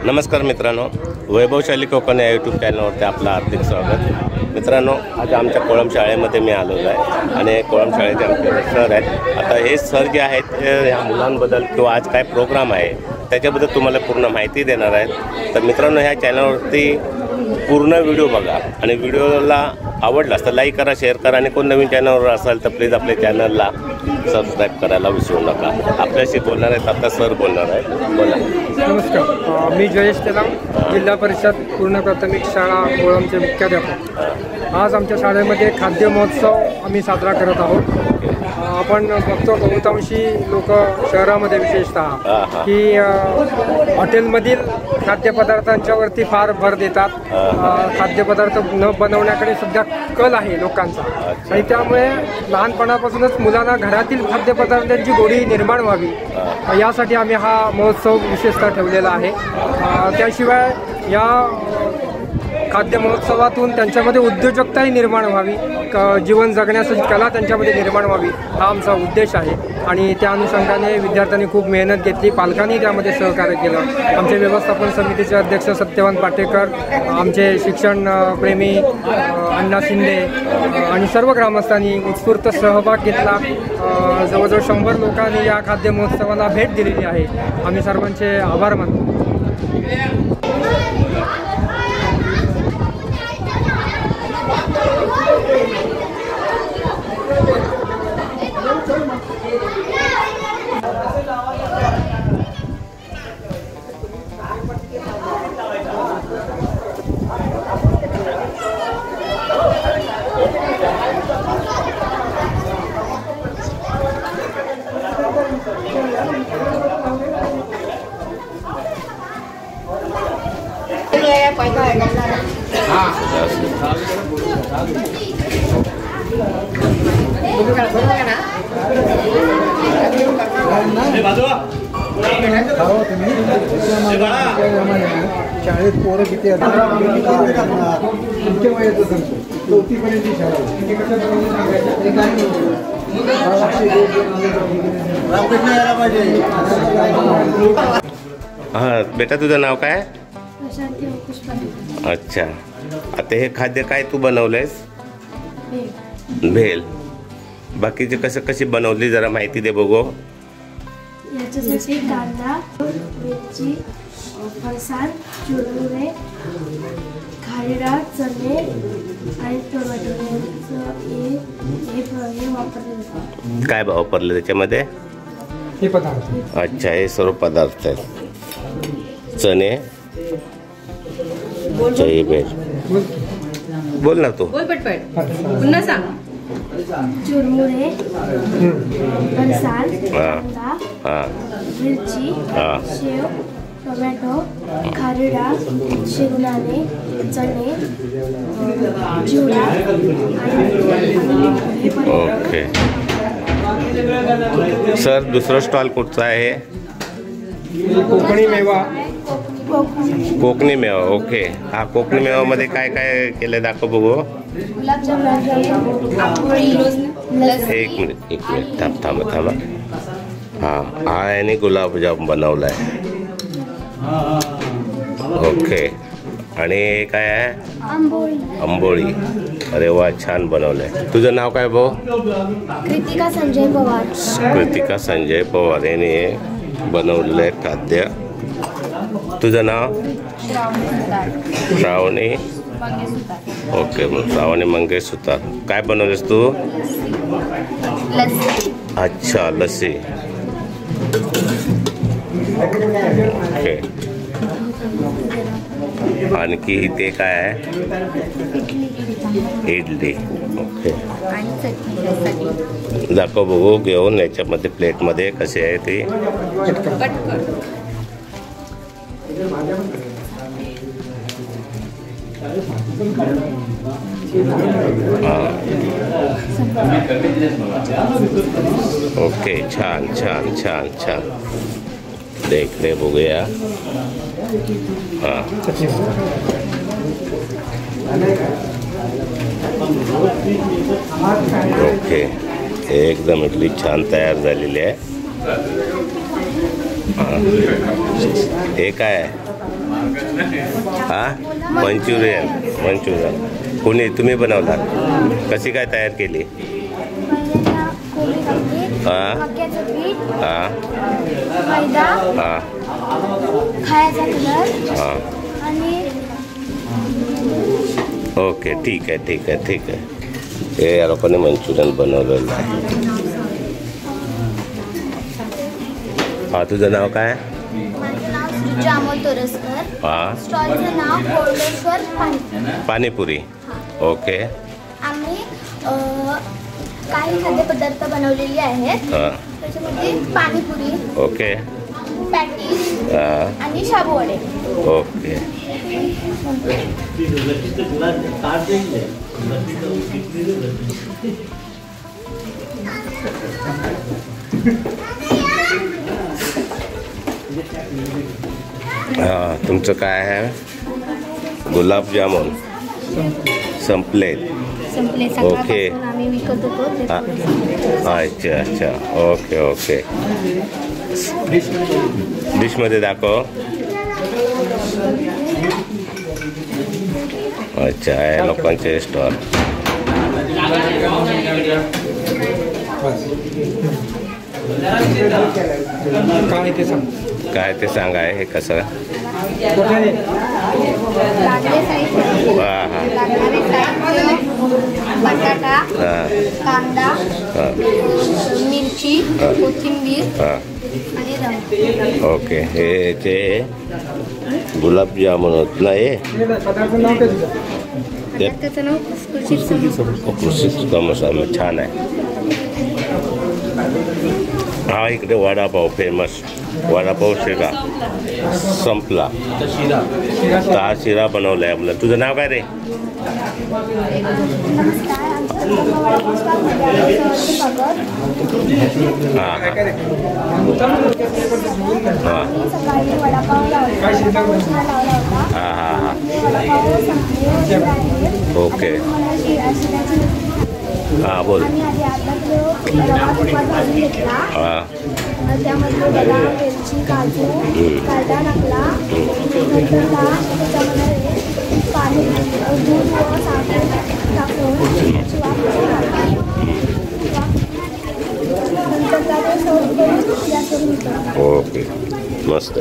नमस्कार मित्रांनो, वैभवशाली कोकण या यूट्यूब चॅनलवरती आपलं हार्दिक स्वागत. मित्रांनो, आज आमच्या कोळम शाळेमध्ये मी आलेलो आहे आणि कोळम शाळेचे आमचे सर आहेत. आता हे सर जे आहेत ते ह्या मुलांबद्दल किंवा आज काय प्रोग्राम आहे त्याच्याबद्दल तुम्हाला पूर्ण माहिती देणार आहेत. तर मित्रांनो, ह्या चॅनलवरती पूर्ण व्हिडिओ बघा आणि व्हिडिओला आवडला तर लाईक करा, शेअर करा आणि कोण नवीन चॅनलवर असाल तर प्लीज आपल्या चॅनलला सबस्क्राईब करायला विसरू नका. आपल्याशी बोलणार आहेत आता सर बोलणार आहेत. बोला. नमस्कार, मी जयेश तेलाम, जिल्हा परिषद पूर्ण प्राथमिक शाळा कोळमचे मुख्याध्यापक. आज आमच्या शाळेमध्ये खाद्य महोत्सव आम्ही साजरा करत आहोत. आपण बघतो बहुतांशी लोक शहरामध्ये विशेषतः की हॉटेलमधील खाद्यपदार्थांच्यावरती फार भर देतात. खाद्यपदार्थ न बनवण्याकडे सध्या कल आहे लोकांचा आणि त्यामुळे लहानपणापासूनच मुलांना घरातील खाद्यपदार्थांची गोडी निर्माण व्हावी यासाठी आम्ही हा महोत्सव विशेषतः ठेवलेला आहे. त्याशिवाय या खाद्य महोत्सवातून त्यांच्यामध्ये उद्योजकताही निर्माण व्हावी, जीवन जगण्याची कला त्यांच्यामध्ये निर्माण व्हावी हा आमचा उद्देश आहे. आणि त्या अनुषंगाने विद्यार्थ्यांनी खूप मेहनत घेतली, पालकांनी त्यामध्ये सहकार्य केलं. आमचे व्यवस्थापन समितीचे अध्यक्ष सत्यवान पाटेकर, आमचे शिक्षण प्रेमी अण्णा शिंदे आणि सर्व ग्रामस्थांनी उत्स्फूर्त सहभाग घेतला. जवळजवळ 100 लोकांनी या खाद्य महोत्सवाला भेट दिलेली आहे. आम्ही सर्वांचे आभार मानतो. शाळेत पोरं किती तुमच्या वयाचं सांगतो 4थीपर्यंत शाळा. हां बेटा, तुझं नाव काय? अच्छा, आता हे खाद्य काय तू बनवलंयस? भेल. बाकीचे कशी बनवली जरा माहिती दे बघू. याच्यासाठी कांदा, मिरची, फरसाण, चुरमुरे, खारीडाळ, चणे आणि टोमॅटो हे वापरले जातात. काय वापरले त्याच्यामध्ये? हे पदार्थ. अच्छा, हे सर्व पदार्थ आहेत. चणे, भेल. बोल ना तू. पुन्हा सांग. चुरमुरे, फरसाण, कांदा, मिरची, शेव, टोमॅटो, खारीडाळ, शेंगदाणे, चणे, चिवडा आणि ओके. सर, दुसरं स्टॉल कुठचा आहे? कोकणी मेवा. कोकणी मेवा. ओके. हा कोकणी मेवामध्ये काय काय केलं दाखव बघू. एक मिनिट थांबा. हा आणि गुलाबजाम बनवलाय. ओके. आणि काय आहे? आंबोळी. अरे वा, छान बनवलंय. तुझं नाव काय भाऊ? कृतिका संजय पवार. कृतिका संजय पवार यांनी बनवलेलं आहे खाद्य. तुझं नाव? श्रावणी. ओके, मग श्रावणी मंगेश सुतार. काय बनवलेस तू? अच्छा, लस्सी. ओके. आणखी इथे काय आहे? इडली. ओके. दाखव बघू घेऊन याच्यामध्ये प्लेटमध्ये कसे आहे ते. ओके, छान छान छान छान. देखते बघूया. हां, ओके. एकदम इडली छान तयार झालेली आहे. हे काय आहे? हा मंचुरियन कोणी तुम्ही बनवलात कशी काय तयार केली पहिल्यांदा कोबी कापली, हा. मक्याचं पीठ, हां मैदा, हां खायचा कलर हां आणि ओके ठीक आहे हे या लोकांनी मंचुरियन बनवलेलं आहे. हा तुझं नाव काय माझं नाव सुजा अमोल तोरसकर. हां स्टॉलचं नाव कोल्डेश्वर पाणी. पाणीपुरी ओके आम्ही काही खाद्यपदार्थ बनवलेले आहेत. हां त्याच्यामध्ये पाणीपुरी, ओके पॅटीस हां आणि शाबू वडे. ओके हां तुमचं काय आहे गुलाबजामुन संपलेत संपले ओके. सकाळपासून आम्ही विकत होतो ते हां अच्छा ओके डिशमध्ये दाखव अच्छा आहे लोकांचे स्टॉल काय ते सांग. काय ते सांगाय हे कसं कुठे लागले साहित्य, हां हां लागणारे साहित्य बटाटा, हां कांदा, हां मिरची, कोथिंबीर हां आणि रंग. ओके हे ते गुलाबजामुन होत ना हे पदार्थाचं नाव काय तुझं? त्याचं नाव खुसखुशीत समोसा. कृषी समोसा छान आहे. हा इकडे वडापाव फेमस वडापाव शिरा संपला हा शिरा बनवलाय आपलं. तुझं नाव काय रे नमस्कार, आमचं वडापाव स्टॉलमध्ये आहे भगत. हां हां आम्ही सकाळी वडापाव लावला होता. हां हां हां वडापाव संपले राहिले. ओके. आता मला शिऱ्याची हां बोल आम्ही आधी अर्धा किलो रवा तुपात भाजून घेतला. हां त्यामध्ये बदाम, वेलची, काजू, कांदा टाकला. नंतर त्याच्यामध्ये पाणी, दूध व साखर टाकून त्याची वाफ काढली. नंतर त्याला सर्व करून गॅसवर घेतला. ओके मस्त